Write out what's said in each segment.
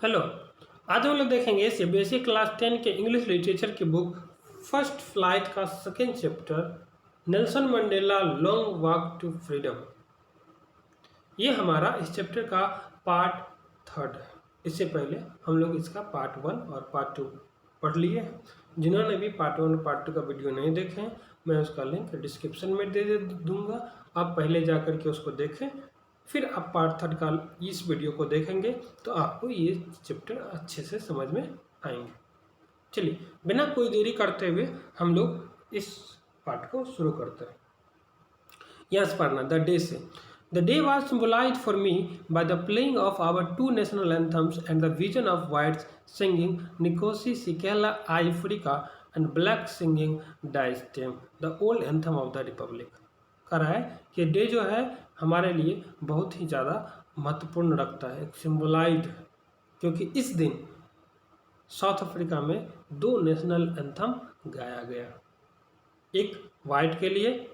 Hello, आज हम लोग देखेंगे सीबीएसई क्लास 10 के इंग्लिश लिटरेचर की बुक फर्स्ट फ्लाइट का second chapter Nelson Mandela long walk to freedom. ये हमारा इस चैप्टर का पार्ट 3 है। इससे पहले हम लोग इसका पार्ट 1 और पार्ट 2 पढ़ लिए हैं। जिन्होंने भी पार्ट 1 और पार्ट 2 का वीडियो नहीं देखे हैं, मैं उसका लिंक डिस्क्रिप्शन में दे दूंगा। आप पहले जा कर के उसको देखें, फिर आप पार्ट 3 का इस वीडियो को देखेंगे तो आपको ये चैप्टर अच्छे से समझ में आएंगे। चलिए, बिना कोई देरी करते हुए हम लोग इस पार्ट को शुरू करते हैं। यहाँ से पढ़ना द डे से। The day was symbolized for me by the playing of our 2 national anthems and the vision of whites singing Nkosi Sikella Africa and blacks singing Die Stem, the old anthem of the Republic। कह रहा है कि day जो है हमारे लिए बहुत ही ज़्यादा महत्वपूर्ण रखता है, एक सिम्बोलाइज है, क्योंकि इस दिन साउथ अफ्रीका में 2 नेशनल एंथम गाया गया। एक वाइट के लिए,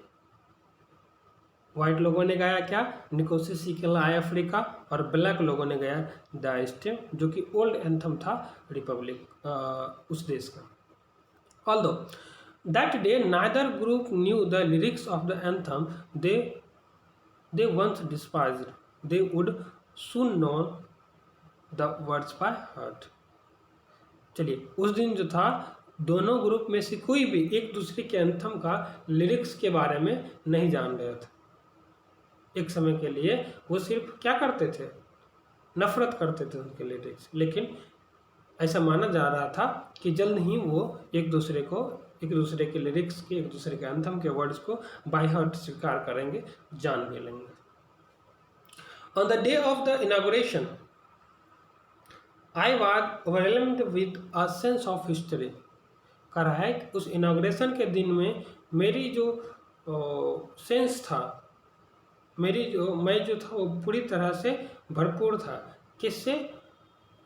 वाइट लोगों ने गाया क्या, निकोसी सिकेला अफ्रीका, और ब्लैक लोगों ने गाया द स्टेम, जो कि ओल्ड एंथम था रिपब्लिक उस देश का। Although that day neither group new the lyrics of the anthem they once despised, they would soon know the words by heart। चलिए, उस दिन जो था दोनों ग्रुप में से कोई भी एक दूसरे के एंथम का लिरिक्स के बारे में नहीं जान रहे थे। एक समय के लिए वो सिर्फ क्या करते थे, नफरत करते थे उनके लिरिक्स, लेकिन ऐसा माना जा रहा था कि जल्द ही वो एक दूसरे के लिरिक्स के, एक दूसरे के एंथम के वर्ड्स को बाय हार्ट स्वीकार करेंगे, जान भी लेंगे। On the day of the inauguration I was overwhelmed with a sense of history. कह रहा है कि उस इनॉग्रेशन के दिन में मेरी जो सेंस था, मैं जो था वो पूरी तरह से भरपूर था। किससे?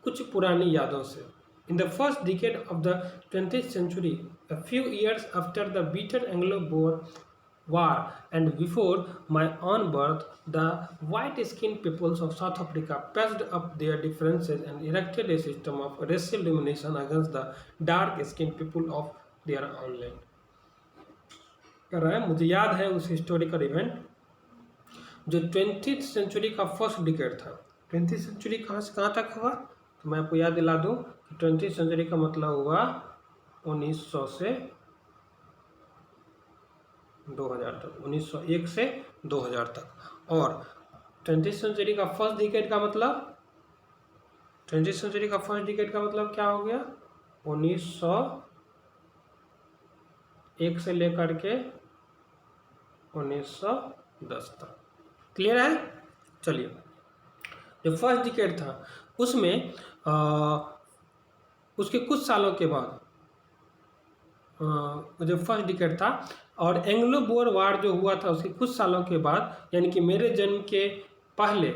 कुछ पुरानी यादों से। In the first decade of the 20th century, a few years after the bitter Anglo-Boer War and before my own birth, the white-skinned peoples of South Africa patched up their differences and erected a system of racial domination against the dark-skinned people of their own land। कह रहा है, मुझे याद है उस historical event जो 20th century का first decade था। 20th सेंचुरी कहाँ से कहाँ तक हुआ, तो मैं आपको याद दिला दूं कि 20th सेंचुरी का मतलब हुआ 1900 से 2000 तक, 1901 से 2000 तक। और 20th सेंचुरी का फर्स्ट डिकेड का मतलब, 20th सेंचुरी का फर्स्ट डिकेड का मतलब क्या हो गया, 1901 से लेकर के 1910 तक। क्लियर है? चलिए, जो फर्स्ट डिकेड था उसमें उसके कुछ सालों के बाद जो फर्स्ट डिकेड था, और एंग्लो बोर वार जो हुआ था उसके कुछ सालों के बाद, यानी कि मेरे जन्म के पहले,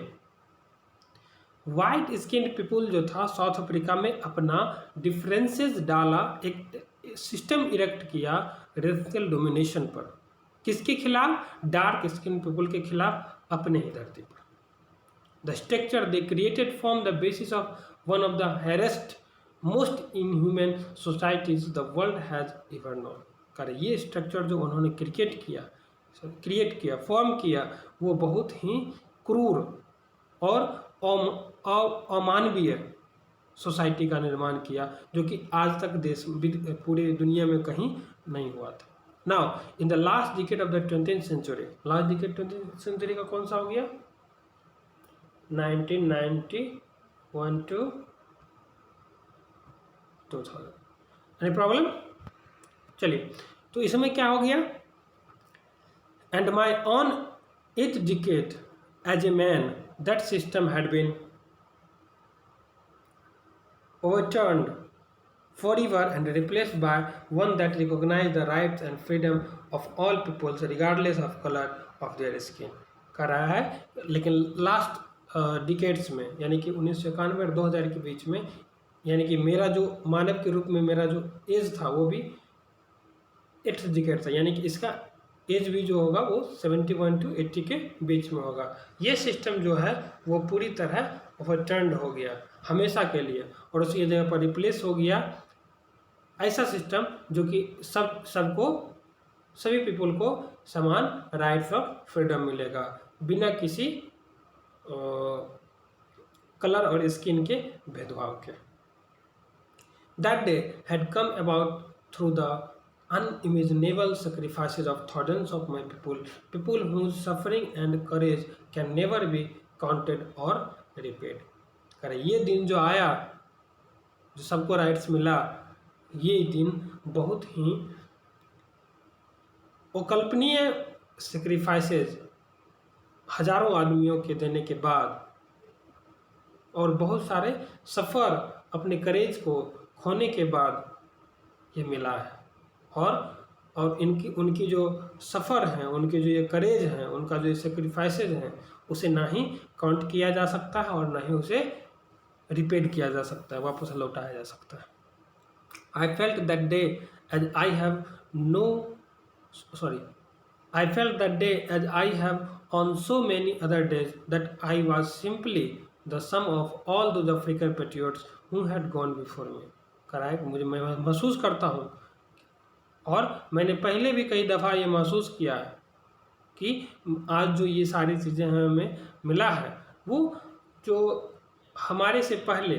वाइट स्किन्ड पीपुल जो था साउथ अफ्रीका में अपना डिफरेंसेस डाला, एक सिस्टम इरेक्ट किया रेशियल डोमिनेशन पर। किसके खिलाफ? डार्क स्किन पीपुल के खिलाफ, अपने ही धरती पर। The structure they created formed the basis of one of the harassed, most inhuman societies the world has ever known। कर ये स्ट्रक्चर जो उन्होंने क्रिएट किया, फॉर्म किया, वो बहुत ही क्रूर और अमानवीय सोसाइटी का निर्माण किया, जो कि आज तक पूरे दुनिया में कहीं नहीं हुआ था। Now in the last decade of the 20th century, last decade 20th century का कौन सा हो गया, 1991 to 2000। Any problem? चलिए, तो इसमें क्या हो गया, and my own 8th decade as a man that system had been overturned forever and replaced by one that recognized the rights and freedom of all peoples regardless of color of their skin। कर रहा है, लेकिन last decades में, यानी कि 1991 और 2000 के बीच में यानी कि मेरा जो मानव के रूप में मेरा जो एज था वो भी 8th डिकेड था, यानी कि इसका एज भी जो होगा वो 71 to 80 के बीच में होगा। ये सिस्टम जो है वो पूरी तरह ओवरटर्न्ड हो गया हमेशा के लिए, और उसकी जगह पर रिप्लेस हो गया ऐसा सिस्टम जो कि सभी पीपल को समान राइट्स ऑफ फ्रीडम मिलेगा बिना किसी कलर और स्किन के भेदभाव के। That day had come about through the unimaginable sacrifices of thousands of my people whose suffering and courage can never be counted or repaid। करे ये दिन जो आया, जो सबको राइट्स मिला, ये दिन बहुत ही अकल्पनीय सेक्रीफाइसेस हजारों आदमियों के देने के बाद और बहुत सारे सफ़र अपने करेज को खोने के बाद ये मिला है। और उनकी जो सफ़र हैं, उनके जो ये करेज हैं, उनका जो सेक्रीफाइसेज हैं, उसे ना ही काउंट किया जा सकता है और ना ही उसे रिपेड किया जा सकता है, वापस लौटाया जा सकता है। I felt that day as I have on so many other days that I was simply the sum of all those African patriots who had gone before me। Correct, मैं महसूस करता हूँ, और मैंने पहले भी कई दफ़ा ये महसूस किया है कि आज जो ये सारी चीज़ें हमें मिला है, वो जो हमारे से पहले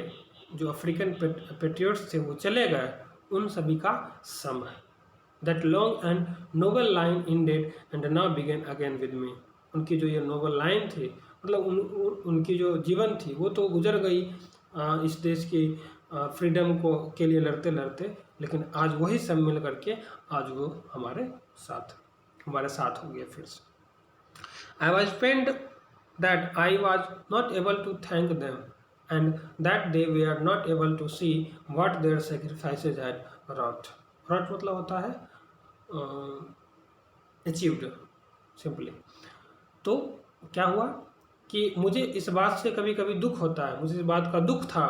जो अफ्रीकन पेट्रियट्स थे वो चले गए, उन सभी का सम है। That long and noble line ended and now begin again with me. उनकी जो ये नोबल लाइन थी, मतलब उनकी जो जीवन थी वो तो गुजर गई इस देश की फ्रीडम को के लिए लड़ते लड़ते, लेकिन आज वही सब मिल करके आज वो हमारे साथ हो गया फिर से। I was pained that I was not able to thank them and that they were not able to see what their sacrifices had wrought मतलब होता है achieved simply। तो क्या हुआ कि मुझे इस बात से कभी कभी दुख होता है, मुझे इस बात का दुख था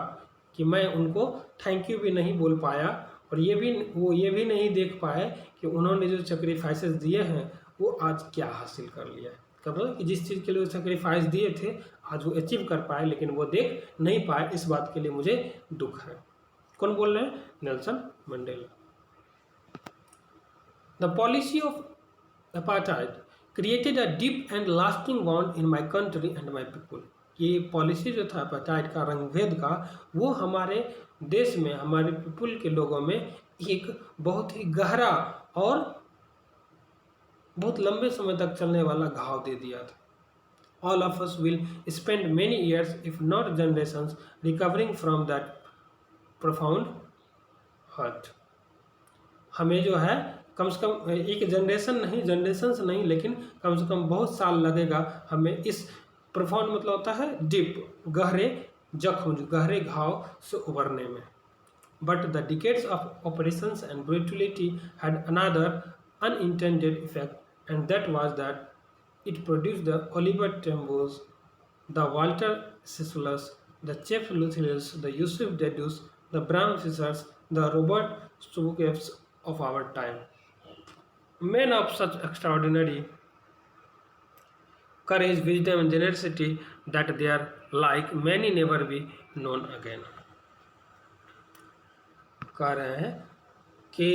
कि मैं उनको थैंक यू भी नहीं बोल पाया, और ये भी नहीं देख पाए कि उन्होंने जो सेक्रीफाइसेस दिए हैं वो आज क्या हासिल कर लिया है। कि जिस चीज़ के लिए वो सेक्रीफाइस दिए थे आज वो अचीव कर पाए, लेकिन वो देख नहीं पाए, इस बात के लिए मुझे दुख है। कौन बोल रहे हैं? Nelson Mandela. The policy of apartheid created a deep and lasting bond in my country and my people. ये पॉलिसी जो था अपार्थाइड का, रंगभेद का, वो हमारे देश में, हमारे पीपल के लोगों में एक बहुत ही गहरा और बहुत लंबे समय तक चलने वाला घाव दे दिया था। All of us will spend many years, if not generations, recovering from that profound hurt। हमें जो है कम से कम एक जनरेशन्स नहीं, लेकिन कम से कम बहुत साल लगेगा हमें इस प्रोफाउंड मतलब होता है डीप, गहरे जख्म, गहरे घाव से उबरने में। But the decades of operations and brutality had another unintended effect, and that was that it produced the Oliver Tambos, the Walter Sissulus, the Jeff Luthers, the Yusuf Dedus, the Bram Fissers, the Robert Stubukevs of our time. Men of such extraordinary courage, wisdom, and generosity that their like many never be known again। कह रहे हैं कि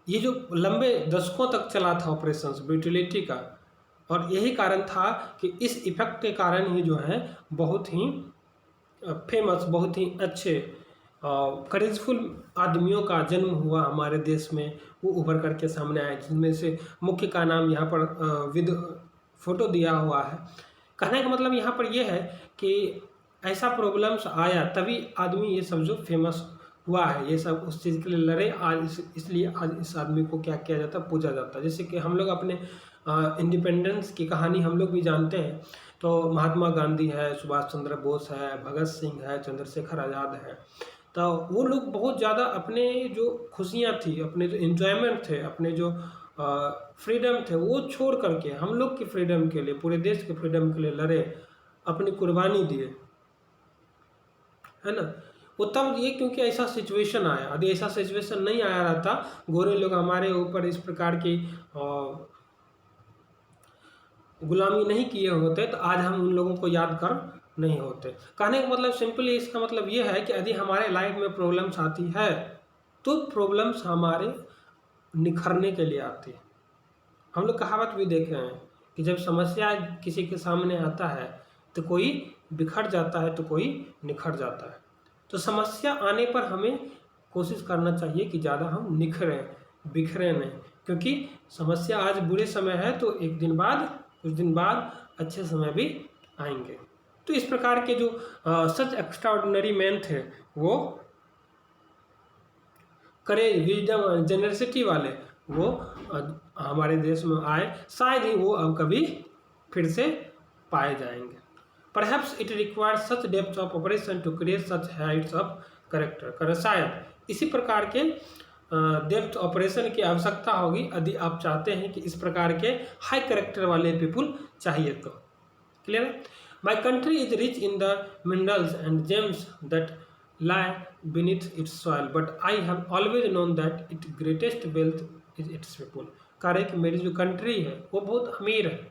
ये जो लंबे दशकों तक चला था ऑपरेशंस ब्रूटलिटी का, और यही कारण था कि इस इफेक्ट के कारण ही जो है बहुत ही फेमस, बहुत ही अच्छे करेजफुल आदमियों का जन्म हुआ हमारे देश में, वो उभर करके सामने आए, जिनमें से मुख्य का नाम यहाँ पर विद फोटो दिया हुआ है। कहने का मतलब यहाँ पर यह है कि ऐसा प्रॉब्लम्स आया तभी आदमी ये सब जो फेमस हुआ है, ये सब उस चीज़ के लिए लड़े, आज इसलिए आज इस आदमी को क्या किया जाता है, पूजा जाता है। जैसे कि हम लोग अपने इंडिपेंडेंस की कहानी हम लोग भी जानते हैं, तो महात्मा गांधी है, सुभाष चंद्र बोस है, भगत सिंह है, चंद्रशेखर आज़ाद है, तो वो लोग बहुत ज़्यादा अपने जो खुशियाँ थी, अपने जो इन्जॉयमेंट थे, अपने जो फ्रीडम थे, वो छोड़ करके हम लोग की फ्रीडम के लिए, पूरे देश के फ्रीडम के लिए लड़े, अपनी कुर्बानी दिए। है ना। वो तब ये क्योंकि ऐसा सिचुएशन आया, यदि ऐसा सिचुएशन नहीं आया रहता, गोरे लोग हमारे ऊपर इस प्रकार की गुलामी नहीं किए होते, तो आज हम उन लोगों को याद कर नहीं होते। कहने का मतलब सिंपली इसका मतलब ये है कि यदि हमारे लाइफ में प्रॉब्लम्स आती है तो प्रॉब्लम्स हमारे निखरने के लिए आती है। हम लोग कहावत भी देखे हैं कि जब समस्या किसी के सामने आता है तो कोई बिखर जाता है तो कोई निखर जाता है। तो समस्या आने पर हमें कोशिश करना चाहिए कि ज़्यादा हम निखरें, बिखरें नहीं, क्योंकि समस्या आज बुरे समय है तो एक दिन बाद, कुछ दिन बाद अच्छे समय भी आएंगे। तो इस प्रकार के जो सच एक्स्ट्राऑर्डिनरी मैन थे, वो करेज, विजडम, जेनरसिटी वाले, वो हमारे देश में आए। शायद ही वो अब कभी फिर से पाए जाएंगे। Perhaps it requires such depth of operation to create such heights of character। शायद इसी प्रकार के डेप्थ ऑपरेशन की आवश्यकता होगी यदि आप चाहते हैं कि इस प्रकार के हाई करेक्टर वाले पीपुल चाहिए तो। क्लियर है। My country is rich in the minerals and James that lie beneath its soil, but I have always known that its greatest wealth is its people। कह रहे कि मेरी जो कंट्री है वो बहुत अमीर है,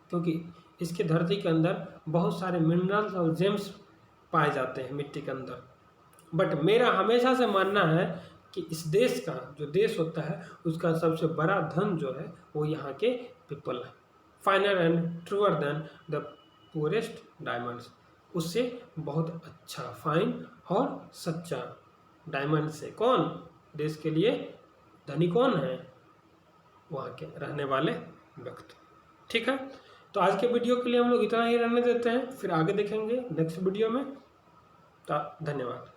क्योंकि इसके धरती के अंदर बहुत सारे मिनरल्स और जेम्स पाए जाते हैं मिट्टी के अंदर। बट मेरा हमेशा से मानना है कि इस देश का, जो देश होता है उसका सबसे बड़ा धन जो है वो यहाँ के पीपल है। Finer and truer than the purest diamonds, उससे बहुत अच्छा, फाइन और सच्चा डायमंड से। कौन देश के लिए धनी कौन है? वहाँ के रहने वाले व्यक्ति। ठीक है, तो आज के वीडियो के लिए हम लोग इतना ही रहने देते हैं, फिर आगे देखेंगे नेक्स्ट वीडियो में। तो धन्यवाद।